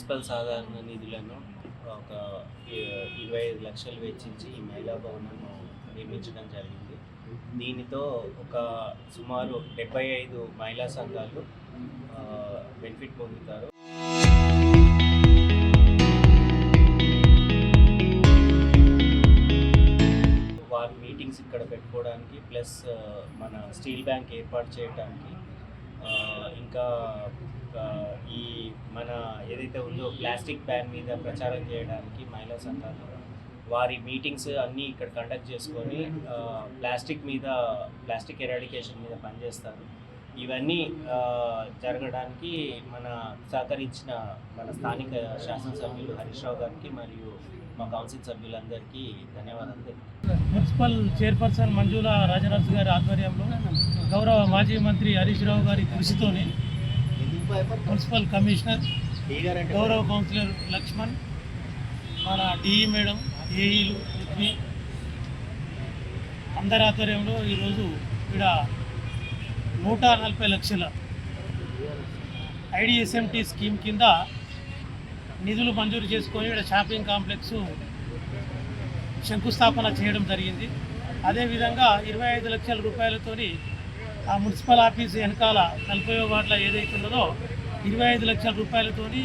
Municipal సాధారణ నిధులను ఒక 25 లక్షలు వెచ్చించి ఈ మహిళా భవనము నిర్మించడం జరిగింది. దీనితో ఒక సుమారు 75 మహిళా సంఘాలు బెనిఫిట్ పొందుతారు. వారి మీటింగ్స్ ఇక్కడ పెట్టుకోవడానికి ప్లస్ మన స్టీల్ బ్యాంక్ ఏర్పాటు చేయడానికి ఇంకా ఈ మన ఏదైతే ఉందో ప్లాస్టిక్ బ్యాన్ మీద ప్రచారం చేయడానికి మహిళా సంఘాలు వారి మీటింగ్స్ అన్నీ ఇక్కడ కండక్ట్ చేసుకొని ప్లాస్టిక్ ఎరాడికేషన్ మీద పనిచేస్తారు. ఇవన్నీ జరగడానికి సహకరించిన మన స్థానిక శాసనసభ్యులు హరీష్ రావు గారికి మరియు మా కౌన్సిల్ సభ్యులందరికీ ధన్యవాదాలు. మున్సిపల్ చైర్పర్సన్ మంజుల రాజరాజు గారి ఆధ్వర్యంలో గౌరవ మాజీ మంత్రి హరీష్ రావు గారి కృషితోనే మున్సిపల్ కమిషనర్, గౌరవ కౌన్సిలర్ లక్ష్మణ్, మన డిఈ మేడం, ఏఈలు పృథ్వీ అందరి ఆధ్వర్యంలో ఈరోజు ఇక్కడ 140 లక్షల ఐడిఎస్ఎంటీ స్కీమ్ కింద నిధులు మంజూరు చేసుకొని ఇక్కడ షాపింగ్ కాంప్లెక్స్ శంకుస్థాపన చేయడం జరిగింది. అదేవిధంగా 25 లక్షల రూపాయలతోని ఆ మున్సిపల్ ఆఫీస్ వెనకాల 40వ వార్డులో ఏదైతే ఉన్నదో 25 లక్షల రూపాయలతోని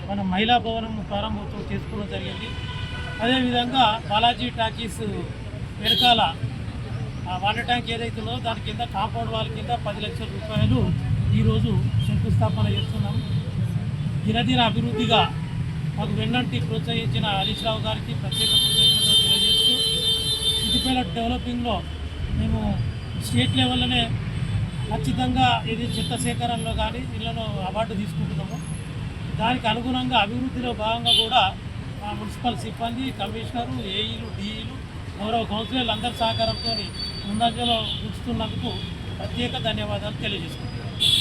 మన మహిళా భవనం ప్రారంభోత్సవం చేసుకోవడం జరిగింది. అదేవిధంగా బాలాజీ టాకీస్ వెనకాల ఆ వాటర్ ట్యాంక్ ఏదైతే ఉన్నదో దాని కింద కాంపౌండ్ వాల్ కింద 10 లక్షల రూపాయలు ఈరోజు శంకుస్థాపన చేస్తున్నాం. దినదిన అభివృద్ధిగా మాకు వెన్నంటి ప్రోత్సహించిన హరీష్ రావు గారికి ప్రత్యేక కృతజ్ఞతలు తెలియజేస్తూ సిద్దిపేట డెవలపింగ్లో మేము స్టేట్ లెవెల్లోనే ఖచ్చితంగా ఇది చెత్త సేకరణలో కానీ ఇళ్లలో అవార్డు తీసుకుంటున్నాము. దానికి అనుగుణంగా అభివృద్ధిలో భాగంగా కూడా మా మున్సిపల్ సిబ్బంది, కమిషనరు, ఏఈలు, డిఈలు, గౌరవ కౌన్సిలర్లు అందరి సహకారంతో ముందంజలో ఉంచుతున్నందుకు ప్రత్యేక ధన్యవాదాలు తెలియజేసుకుంటున్నాను.